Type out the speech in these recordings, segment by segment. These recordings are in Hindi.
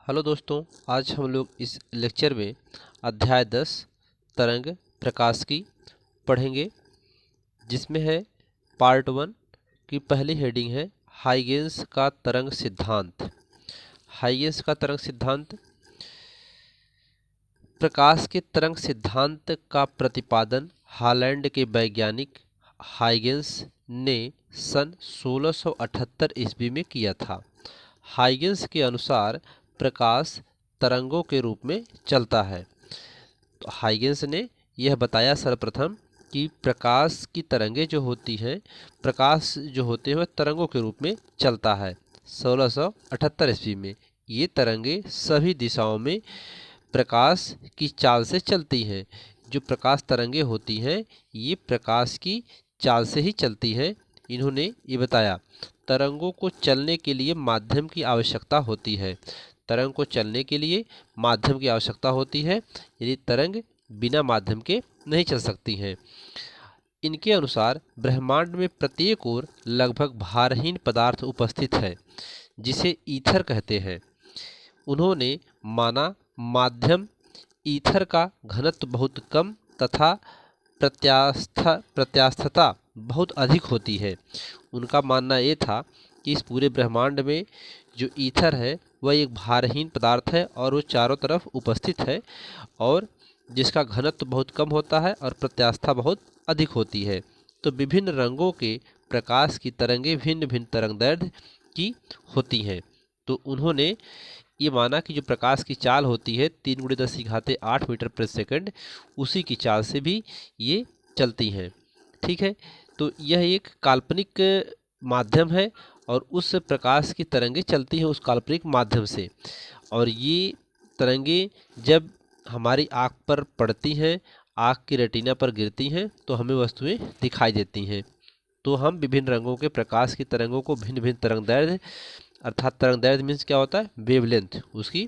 हेलो दोस्तों, आज हम लोग इस लेक्चर में अध्याय 10 तरंग प्रकाश की पढ़ेंगे, जिसमें है पार्ट 1 की पहली हेडिंग है हाइगेंस का तरंग सिद्धांत। हाइगेंस का तरंग सिद्धांत प्रकाश के तरंग सिद्धांत का प्रतिपादन हॉलैंड के वैज्ञानिक हाइगेंस ने सन 1678 ईस्वी में किया था। हाइगेंस के अनुसार प्रकाश तरंगों के रूप में चलता है। तो हाइगेंस ने यह बताया सर्वप्रथम कि प्रकाश की तरंगें जो होती हैं, प्रकाश जो होते हैं वह तरंगों के रूप में चलता है 1678 ईस्वी में। ये तरंगें सभी दिशाओं में प्रकाश की चाल से चलती हैं। जो प्रकाश तरंगें होती हैं ये प्रकाश की चाल से ही चलती हैं। इन्होंने ये बताया तरंगों को चलने के लिए माध्यम की आवश्यकता होती है। तरंग को चलने के लिए माध्यम की आवश्यकता होती है, यदि तरंग बिना माध्यम के नहीं चल सकती हैं। इनके अनुसार ब्रह्मांड में प्रत्येक ओर लगभग भारहीन पदार्थ उपस्थित है, जिसे ईथर कहते हैं। उन्होंने माना माध्यम ईथर का घनत्व बहुत कम तथा प्रत्यास्थता बहुत अधिक होती है। उनका मानना ये था कि इस पूरे ब्रह्मांड में जो ईथर है वह एक भारहीन पदार्थ है और वो चारों तरफ उपस्थित है, और जिसका घनत्व बहुत कम होता है और प्रत्यास्था बहुत अधिक होती है। तो विभिन्न रंगों के प्रकाश की तरंगें भिन्न भिन्न तरंगदैर्ध्य की होती हैं। तो उन्होंने ये माना कि जो प्रकाश की चाल होती है 3×10⁸ मीटर प्रति सेकंड, उसी की चाल से भी ये चलती हैं। ठीक है, तो यह एक काल्पनिक माध्यम है और उस प्रकाश की तरंगें चलती हैं उस काल्पनिक माध्यम से। और ये तरंगें जब हमारी आँख पर पड़ती हैं, आँख की रेटिना पर गिरती हैं, तो हमें वस्तुएं दिखाई देती हैं। तो हम विभिन्न रंगों के प्रकाश की तरंगों को भिन्न भिन्न तरंगदैर्ध्य, अर्थात तरंगदैर्ध्य मीन्स क्या होता है, वेवलेंथ, उसकी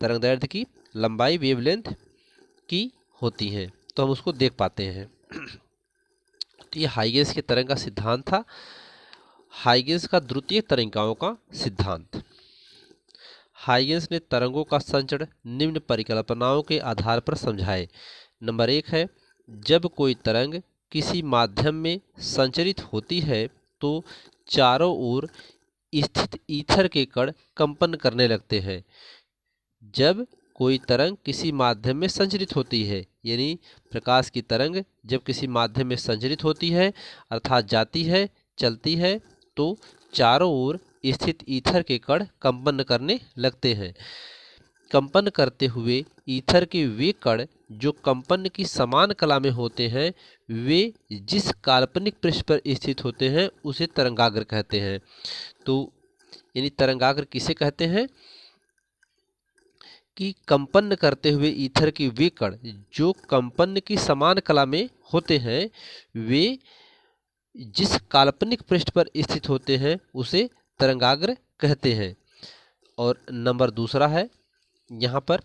तरंगदैर्ध्य की लंबाई वेवलेंथ की होती है, तो हम उसको देख पाते हैं। तो ये हाइगेंस के तरंग का सिद्धांत था। हाइगेंस का द्वितीय तरंगिकाओं का सिद्धांत। हाइगेंस ने तरंगों का संचरण निम्न परिकल्पनाओं के आधार पर समझाए। नंबर 1 है, जब कोई तरंग किसी माध्यम में संचरित होती है तो चारों ओर स्थित ईथर के कण कंपन करने लगते हैं। जब कोई तरंग किसी माध्यम में संचरित होती है, यानी प्रकाश की तरंग जब किसी माध्यम में संचरित होती है अर्थात जाती है, चलती है, तो चारों ओर स्थित ईथर के कण कंपन करने लगते हैं। कंपन करते हुए ईथर के वे कण जो कंपन की समान कला में होते हैं, वे जिस काल्पनिक पृष्ठ पर स्थित होते हैं उसे तरंगाग्र कहते हैं। तो यानी तरंगाग्र किसे कहते हैं कि कंपन करते हुए ईथर के वे कण जो कंपन की समान कला में होते हैं, वे जिस काल्पनिक पृष्ठ पर स्थित होते हैं उसे तरंगाग्र कहते हैं। और नंबर दूसरा है, यहाँ पर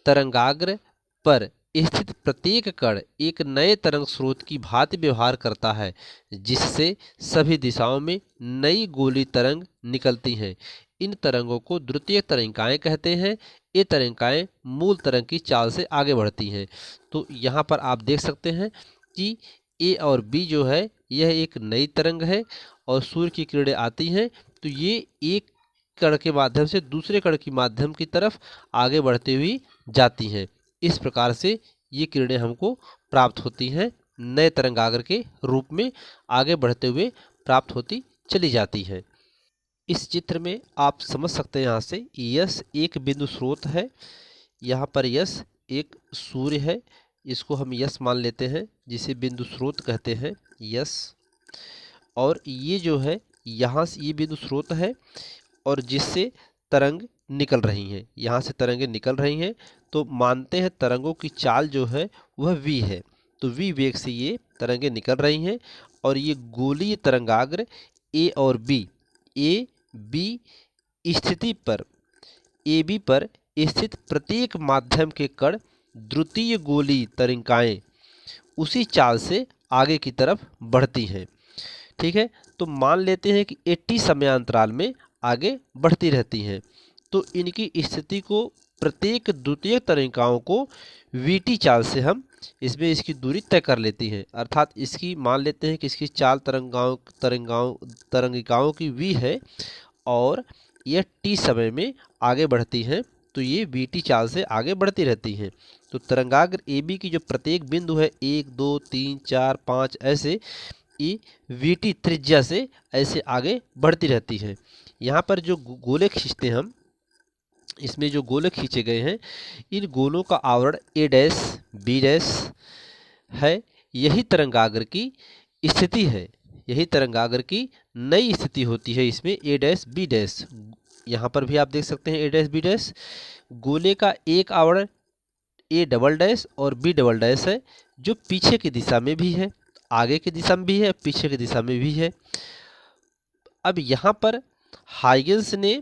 तरंगाग्र पर स्थित प्रत्येक कण एक नए तरंग स्रोत की भांति व्यवहार करता है, जिससे सभी दिशाओं में नई गोली तरंग निकलती हैं। इन तरंगों को द्वितीय तरंगिकाएं कहते हैं। ये तरंगिकाएं मूल तरंग की चाल से आगे बढ़ती हैं। तो यहाँ पर आप देख सकते हैं कि ए और बी जो है यह एक नई तरंग है और सूर्य की किरणें आती हैं, तो ये एक कण के माध्यम से दूसरे कण की माध्यम की तरफ आगे बढ़ती हुई जाती हैं। इस प्रकार से ये किरणें हमको प्राप्त होती हैं, नए तरंगाग्र के रूप में आगे बढ़ते हुए प्राप्त होती चली जाती हैं। इस चित्र में आप समझ सकते हैं, यहाँ से यस एक बिंदु स्रोत है, यहाँ पर यस एक सूर्य है, इसको हम यस मान लेते हैं, जिसे बिंदु स्रोत कहते हैं, यस। और ये जो है यहाँ से ये बिंदु स्रोत है और जिससे तरंग निकल रही हैं, यहाँ से तरंगें निकल रही हैं, तो मानते हैं तरंगों की चाल जो है वह v है। तो v वेग से ये तरंगें निकल रही हैं और ये गोलीय तरंगाग्र a और b, a b स्थिति पर ए बी पर स्थित प्रत्येक माध्यम के कण द्वितीय गोलीय तरंगिकाएं उसी चाल से आगे की तरफ बढ़ती हैं। ठीक है, तो मान लेते हैं कि 80 समयांतराल में आगे बढ़ती रहती हैं। तो इनकी स्थिति को प्रत्येक द्वितीयक तरंगिकाओं को वीटी चाल से हम इसमें इसकी दूरी तय कर लेती हैं। अर्थात इसकी मान लेते हैं कि इसकी चाल तरंगिकाओं की वी है और यह टी समय में आगे बढ़ती हैं, तो ये वीटी चाल से आगे बढ़ती रहती हैं। तो तरंगाग्र ए बी की जो प्रत्येक बिंदु है 1 2 3 4 5 ऐसे ये वीटी त्रिज्या से ऐसे आगे बढ़ती रहती है। यहाँ पर जो गोले खींचते हैं हम, इसमें जो गोले खींचे गए हैं इन गोलों का आवरण ए डैश बी डैश है। यही तरंगाग्र की स्थिति है, यही तरंगाग्र की नई स्थिति होती है इसमें ए डैश बी डैश। यहाँ पर भी आप देख सकते हैं ए डैश बी डैश। गोले का एक आवरण ए डबल डैश और बी डबल डैश है, जो पीछे की दिशा में भी है, आगे की दिशा में भी है, पीछे की दिशा में भी है। अब यहाँ पर हाइगेंस ने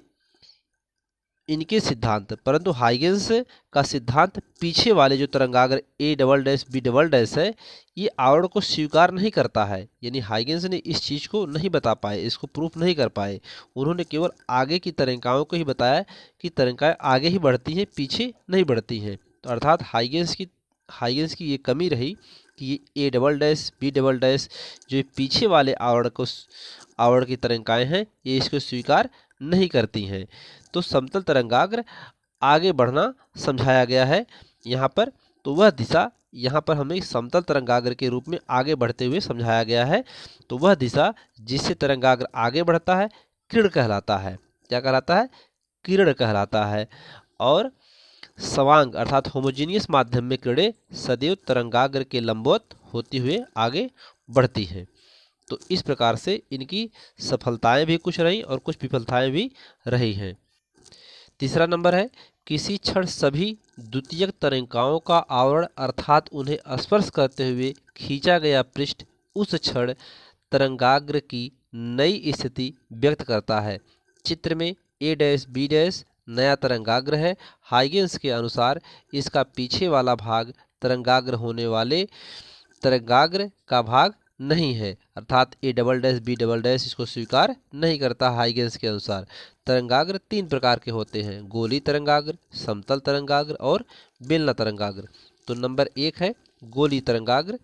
इनके सिद्धांत, परंतु हाइगेंस का सिद्धांत पीछे वाले जो तरंगाग्र A double dash B double dash है ये आवरण को स्वीकार नहीं करता है। यानी हाइगेंस ने इस चीज़ को नहीं बता पाए, इसको प्रूफ नहीं कर पाए। उन्होंने केवल आगे की तरंगिकाओं को ही बताया कि तरंगिकाएं आगे ही बढ़ती हैं, पीछे नहीं बढ़ती हैं। तो अर्थात हाइगेंस की ये कमी रही कि A double dash B double dash जो पीछे वाले आवरण की तरंगिकाएं हैं ये इसको स्वीकार नहीं करती हैं। तो समतल तरंगाग्र आगे बढ़ना समझाया गया है यहाँ पर। तो वह दिशा यहाँ पर हमें समतल तरंगाग्र के रूप में आगे बढ़ते हुए समझाया गया है। तो वह दिशा जिससे तरंगाग्र आगे बढ़ता है किरण कहलाता है। क्या कहलाता है? किरण कहलाता है। और सवांग अर्थात होमोजीनियस माध्यम में किरणें सदैव तरंगाग्र के लंबवत होती हुए आगे बढ़ती हैं। तो इस प्रकार से इनकी सफलताएं भी कुछ रही और कुछ विफलताएं भी रही हैं। तीसरा नंबर है, किसी क्षण सभी द्वितीयक तरंगिकाओं का आवरण अर्थात उन्हें स्पर्श करते हुए खींचा गया पृष्ठ उस क्षण तरंगाग्र की नई स्थिति व्यक्त करता है। चित्र में ए डैश बी डैश नया तरंगाग्र है। हाइगेंस के अनुसार इसका पीछे वाला भाग तरंगाग्र होने वाले तरंगाग्र का भाग नहीं है, अर्थात A double dash B double dash इसको स्वीकार नहीं करता। हाइगेंस के अनुसार तरंगाग्र तीन प्रकार के होते हैं, गोली तरंगाग्र, समतल तरंगाग्र और बेलना तरंगाग्र। तो नंबर 1 है गोली तरंगाग्र।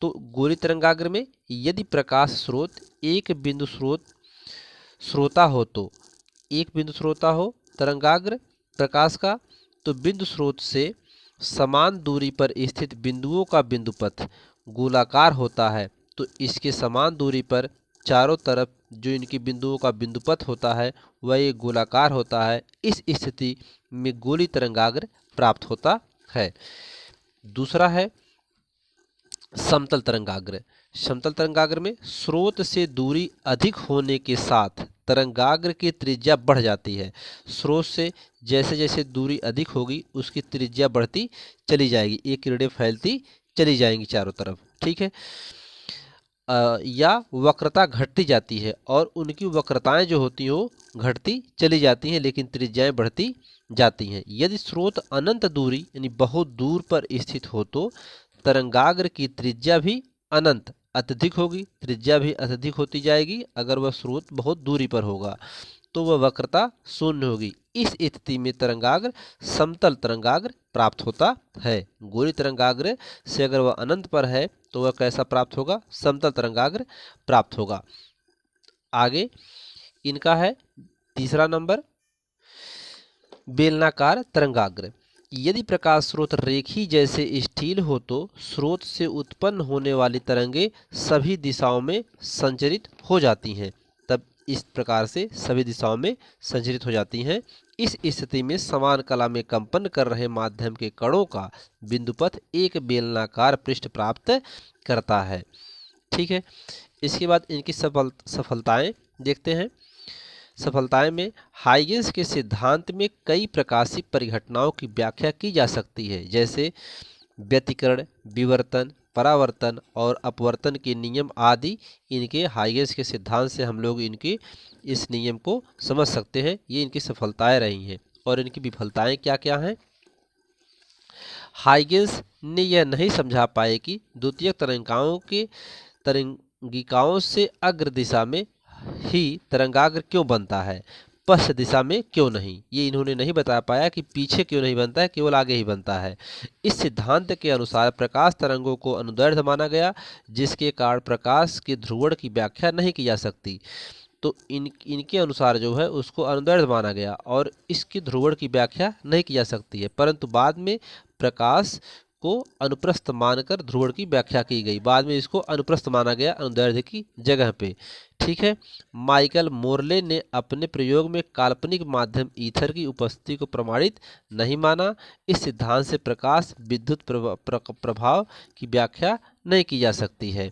तो गोली तरंगाग्र में यदि प्रकाश स्रोत एक बिंदु श्रोता हो, तो एक बिंदु श्रोता हो तरंगाग्र प्रकाश का, तो बिंदु स्रोत से समान दूरी पर स्थित बिंदुओं का बिंदुपथ गोलाकार होता है। तो इसके समान दूरी पर चारों तरफ जो इनकी बिंदुओं का बिंदुपथ होता है वह एक गोलाकार होता है। इस स्थिति में गोली तरंगाग्र प्राप्त होता है। दूसरा है समतल तरंगाग्र। समतल तरंगाग्र में स्रोत से दूरी अधिक होने के साथ तरंगाग्र की त्रिज्या बढ़ जाती है। स्रोत से जैसे जैसे दूरी अधिक होगी उसकी त्रिज्या बढ़ती चली जाएगी, ये किरणें फैलती चली जाएंगी चारों तरफ, ठीक है। या वक्रता घटती जाती है और उनकी वक्रताएं जो होती हो घटती चली जाती हैं, लेकिन त्रिज्याएं बढ़ती जाती हैं। यदि स्रोत अनंत दूरी यानी बहुत दूर पर स्थित हो तो तरंगाग्र की त्रिज्या भी अनंत अत्यधिक होगी, त्रिज्या भी अत्यधिक होती जाएगी। अगर वह स्रोत बहुत दूरी पर होगा तो वह वक्रता शून्य होगी। इस स्थिति में तरंगाग्र समतल तरंगाग्र प्राप्त होता है। गोली तरंगाग्र से अगर वह अनंत पर है तो वह कैसा प्राप्त होगा? समतल तरंगाग्र प्राप्त होगा। आगे इनका है तीसरा नंबर बेलनाकार तरंगाग्र। यदि प्रकाश स्रोत रेखी जैसे स्टील हो तो स्रोत से उत्पन्न होने वाली तरंगे सभी दिशाओं में संचरित हो जाती हैं। तब इस प्रकार से सभी दिशाओं में संचरित हो जाती हैं। इस स्थिति में समान कला में कंपन कर रहे माध्यम के कणों का बिंदुपथ एक बेलनाकार पृष्ठ प्राप्त करता है, ठीक है। इसके बाद इनकी सफलताएं देखते हैं। सफलताएं में हाइगेंस के सिद्धांत में कई प्रकाशीय परिघटनाओं की व्याख्या की जा सकती है, जैसे व्यतिकरण, विवर्तन, परावर्तन और अपवर्तन के नियम आदि। इनके हाइगेंस के सिद्धांत से हम लोग इनके इस नियम को समझ सकते हैं। ये इनकी सफलताएं रही हैं। और इनकी विफलताएं क्या क्या हैं? हाइगेंस ने यह नहीं समझा पाए कि द्वितीयक तरंगिकाओं से अग्र दिशा में ही तरंगाग्र क्यों बनता है। पश्च दिशा में क्यों नहीं। ये इन्होंने नहीं बता पाया कि पीछे क्यों नहीं बनता है, केवल आगे ही बनता है। इस सिद्धांत के अनुसार प्रकाश तरंगों को अनुदैर्ध्य माना गया, जिसके कारण प्रकाश के ध्रुवण की व्याख्या नहीं की जा सकती। तो इनके अनुसार जो है उसको अनुदैर्ध्य माना गया और इसके ध्रुवण की व्याख्या नहीं की जा सकती है, परंतु बाद में प्रकाश को अनुप्रस्थ मानकर ध्रुवण की व्याख्या की गई। बाद में इसको अनुप्रस्थ माना गया अनुदैर्ध्य की जगह पे। ठीक है। माइकल मोरले ने अपने प्रयोग में काल्पनिक माध्यम ईथर की उपस्थिति को प्रमाणित नहीं माना। इस सिद्धांत से प्रकाश विद्युत प्रभाव की व्याख्या नहीं की जा सकती है।